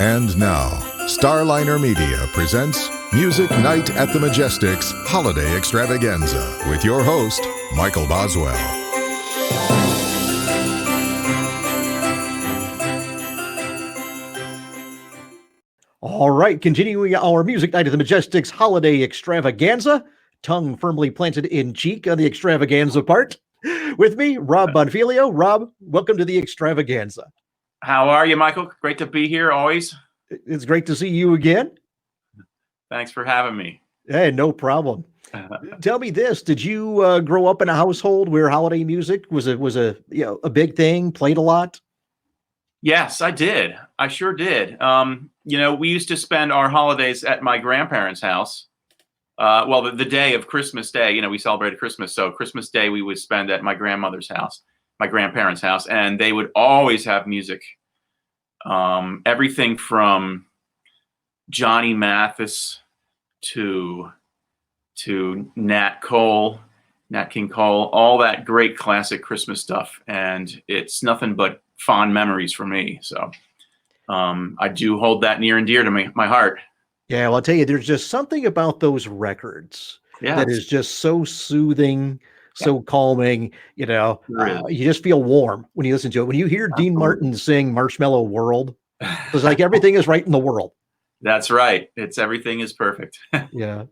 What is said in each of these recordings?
And now, Starliner Media presents Music Night at the Majestic's Holiday Extravaganza with your host, Michael Boswell. All right, continuing our Music Night at the Majestic's Holiday Extravaganza, tongue firmly planted in cheek on the extravaganza part. With me, Rob Bonfiglio. Rob, welcome to the extravaganza. How are you, Michael? Great to be here, always. It's great to see you again. Thanks for having me. Hey, no problem. Tell me this: did you grow up in a household where holiday music was a big thing, played a lot? Yes, I did. I sure did. We used to spend our holidays at my grandparents' house. The day of Christmas Day, we celebrated Christmas. So Christmas Day we would spend at my grandmother's house, my grandparents' house, and they would always have music. Everything from Johnny Mathis to Nat King Cole, all that great classic Christmas stuff. And it's nothing but fond memories for me. So I do hold that near and dear to my heart. Yeah, well, I'll tell you, there's just something about those records that is just so soothing, so calming. You just feel warm when you listen to it. When you hear Dean Martin sing Marshmallow World, it's like everything is right in the world. That's right. Everything is perfect. Yeah.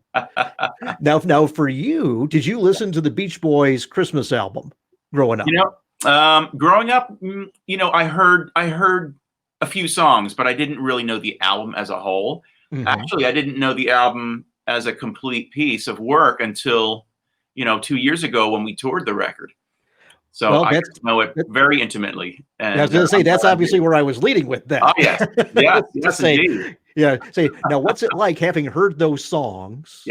Now for you, did you listen to the Beach Boys Christmas album growing up? Growing up, I heard a few songs, but I didn't really know the album as a whole. Mm-hmm. Actually, I didn't know the album as a complete piece of work until, 2 years ago when we toured the record. So I know it very intimately. And I was going to say, that's obviously where I was leading with that. Oh, yes. Yes, indeed. Yeah. Say, now what's it like having heard those songs,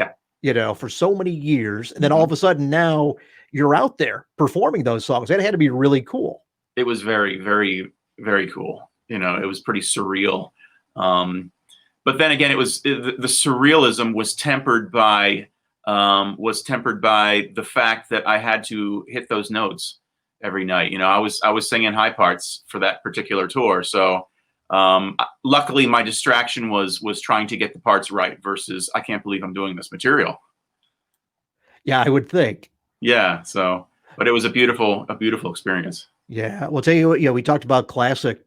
for so many years, and then all of a sudden now you're out there performing those songs? That had to be really cool. It was very, very, very cool. It was pretty surreal. But then again, the surrealism was tempered by the fact that I had to hit those notes every night. I was singing high parts for that particular tour. So luckily my distraction was trying to get the parts right versus I can't believe I'm doing this material. Yeah, I would think. Yeah. So, but it was a beautiful experience. Yeah. Well, tell you what, we talked about classic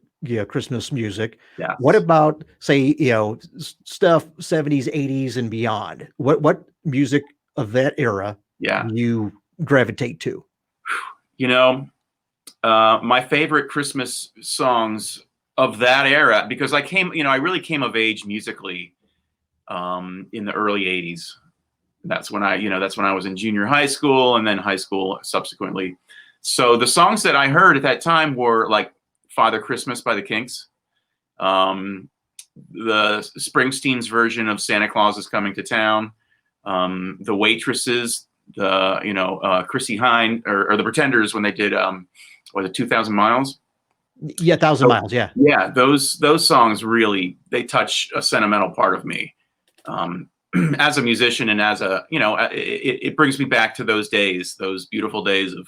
Christmas music. Yeah. What about, say, stuff 70s, 80s and beyond? What music of that era you gravitate to? My favorite Christmas songs of that era, because I really came of age musically in the early 80s. That's when I was in junior high school and then high school subsequently. So the songs that I heard at that time were like Father Christmas by the Kinks, the Springsteen's version of Santa Claus is Coming to Town, the Waitresses, Chrissy Hine or the Pretenders when they did 2,000 Miles. Yeah, 1,000 Miles. Yeah. Yeah, those songs really, they touch a sentimental part of me as a musician, and as it brings me back to those days, those beautiful days of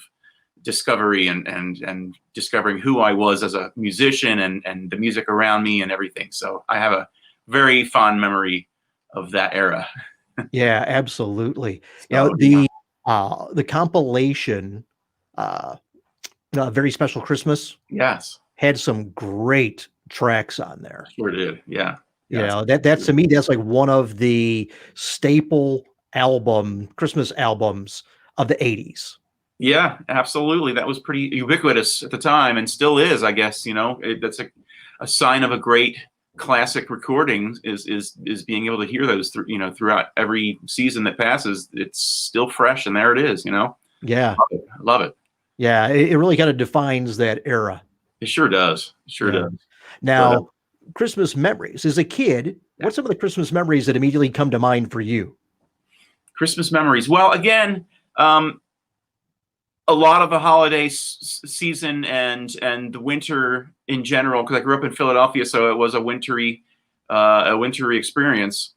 discovery and discovering who I was as a musician and the music around me and everything. So I have a very fond memory of that era. Yeah, absolutely. So, the compilation, Very Special Christmas. Yes. Had some great tracks on there. Sure did. Yeah. That's to me, that's like one of the staple Christmas albums of the 80s. Yeah, absolutely. That was pretty ubiquitous at the time and still is, I guess. That's a sign of a great classic recording is being able to hear those throughout every season that passes. It's still fresh, and there it is. Yeah, love it. Yeah, it really kind of defines that era. It sure does. Does. Now, Christmas memories as a kid. What's some of the Christmas memories that immediately come to mind for you? Christmas memories. Well, again, a lot of the holiday season and the winter in general, because I grew up in Philadelphia, so it was a wintry experience.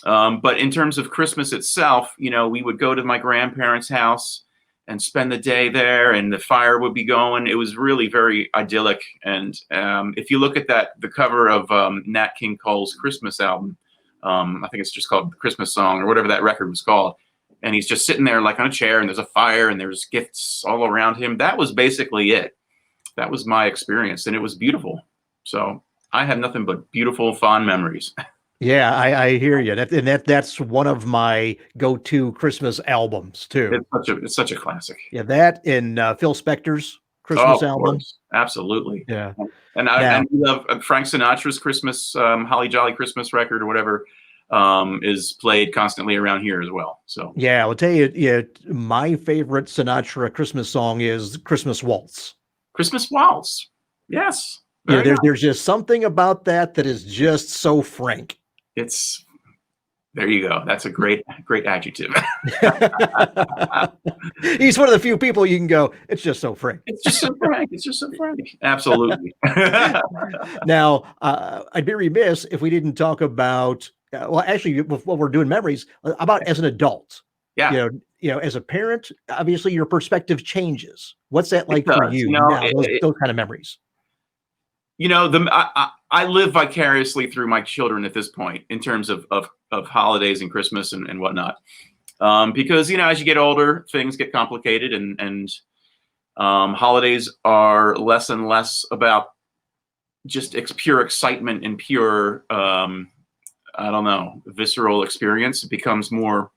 But in terms of Christmas itself, we would go to my grandparents' house, and spend the day there, and the fire would be going. It was really very idyllic. And if you look at the cover of Nat King Cole's Christmas album, I think it's just called Christmas Song or whatever that record was called. And he's just sitting there like on a chair, and there's a fire, and there's gifts all around him. That was basically it. That was my experience, and it was beautiful. So I have nothing but beautiful, fond memories. Yeah, I hear you. That's one of my go-to Christmas albums too. It's such a classic. Yeah, that and Phil Spector's Christmas album. Absolutely. Yeah. And I love Frank Sinatra's Christmas, Holly Jolly Christmas record or whatever, is played constantly around here as well. So yeah, I'll tell you, my favorite Sinatra Christmas song is Christmas Waltz. Christmas Waltz. Yes. Yeah, there's just something about that is just so frank. There you go. That's a great adjective. He's one of the few people you can go, it's just so frank. It's just so frank. It's just so frank. Absolutely. Now, I'd be remiss if we didn't talk about, well, actually, while we're doing memories, about as an adult. Yeah. You know, as a parent, obviously your perspective changes. What's that like for you now, those kind of memories? You know, I live vicariously through my children at this point in terms of holidays and Christmas and whatnot. Because, you know, as you get older, things get complicated, and holidays are less and less about just pure excitement and pure, I don't know, visceral experience. It becomes more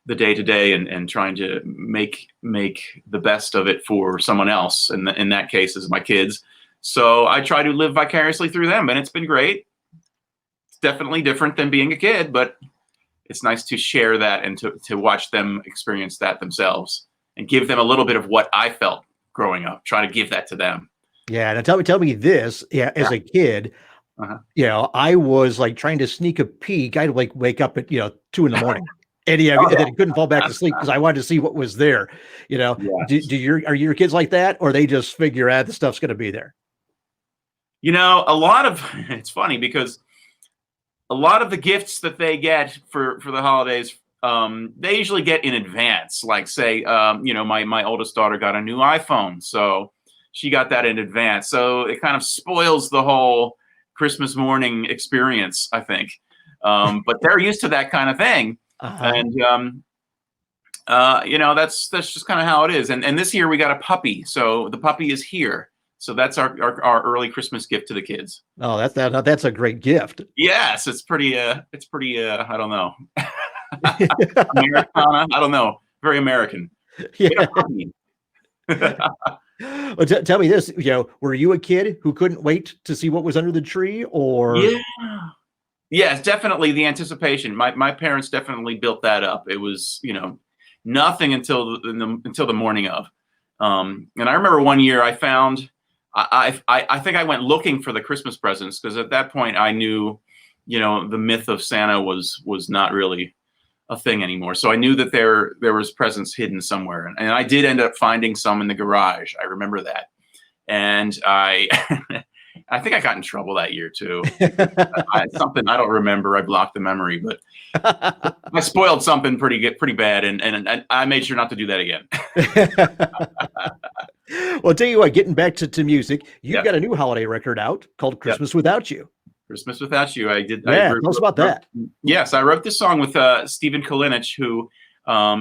the day-to-day and trying to make the best of it for someone else. And in that case is my kids. So I try to live vicariously through them, and it's been great. It's definitely different than being a kid, but it's nice to share that and to watch them experience that themselves and give them a little bit of what I felt growing up, try to give that to them. Yeah. Now tell me this, as a kid, you know, I was like trying to sneak a peek. I'd like wake up at, 2 a.m. And and then couldn't fall back to sleep because I wanted to see what was there. You know, are your kids like that, or they just figure out the stuff's going to be there? You know, it's funny because a lot of the gifts that they get for the holidays, they usually get in advance. Like say, my oldest daughter got a new iPhone, so she got that in advance. So it kind of spoils the whole Christmas morning experience, I think. But they're used to that kind of thing. And, that's just kind of how it is. And this year we got a puppy. So the puppy is here. So that's our early Christmas gift to the kids. Oh, that's a great gift. Yes. It's pretty, I don't know. Americana. I don't know. Very American. Yeah. Well, tell me this, were you a kid who couldn't wait to see what was under the tree, or? Yeah. Yes, definitely the anticipation. My parents definitely built that up. It was, nothing until the morning of. And I remember one year I found, I think I went looking for the Christmas presents because at that point I knew, the myth of Santa was not really a thing anymore. So I knew that there was presents hidden somewhere, and I did end up finding some in the garage. I remember that, and I think I got in trouble that year too. Something I don't remember. I blocked the memory, but I spoiled something pretty bad, and I made sure not to do that again. Well, I'll tell you what, getting back to music, you've got a new holiday record out called Christmas Without You. Christmas Without You. I did. Yeah, tell us about that. Yes, I wrote this song with Stephen Kalinich, who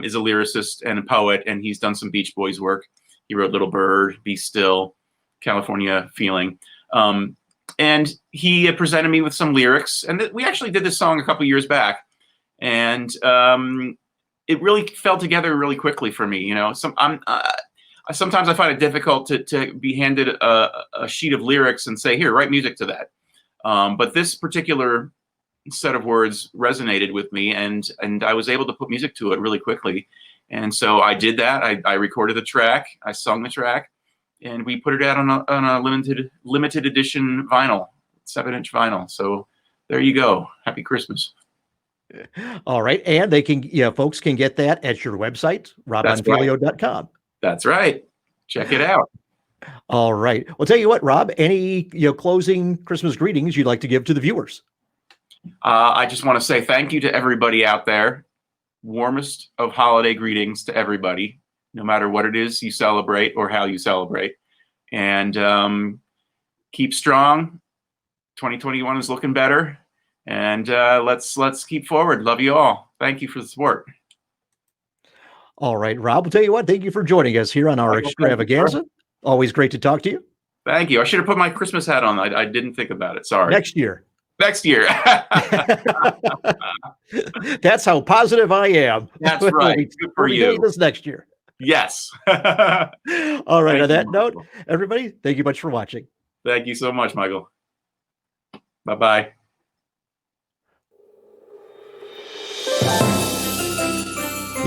is a lyricist and a poet, and he's done some Beach Boys work. He wrote Little Bird, Be Still, California Feeling. And he presented me with some lyrics, and we actually did this song a couple years back, and it really fell together really quickly for me. Sometimes I find it difficult to be handed a sheet of lyrics and say, here, write music to that. But this particular set of words resonated with me, and I was able to put music to it really quickly. And so I did that. I recorded the track, I sung the track, and we put it out on a limited edition vinyl, 7-inch vinyl. So there you go. Happy Christmas. All right. And folks can get that at your website, robbonfiglio.com. That's right. Check it out. All right. Well, tell you what, Rob, any closing Christmas greetings you'd like to give to the viewers? I just want to say thank you to everybody out there. Warmest of holiday greetings to everybody. no matter what it is you celebrate or how you celebrate. And keep strong. 2021 is looking better. And let's keep forward. Love you all. Thank you for the support. All right, Rob, I'll tell you what, thank you for joining us here on our Extravaganza. Always great to talk to you. Thank you. I should have put my Christmas hat on. I didn't think about it. Sorry. Next year. Next year. That's how positive I am. That's right. Good for you. This next year. Yes. All right. On that note, everybody, thank you much for watching. Thank you so much, Michael. Bye-bye.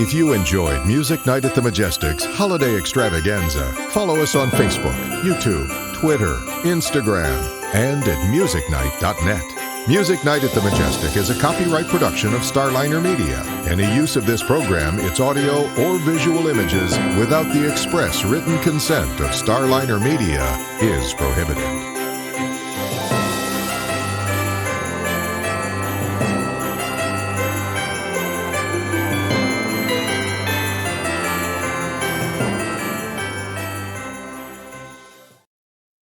If you enjoyed Music Night at the Majestic's Holiday Extravaganza, follow us on Facebook, YouTube, Twitter, Instagram, and at musicnight.net. Music Night at the Majestic is a copyright production of Starliner Media. Any use of this program, its audio, or visual images without the express written consent of Starliner Media is prohibited.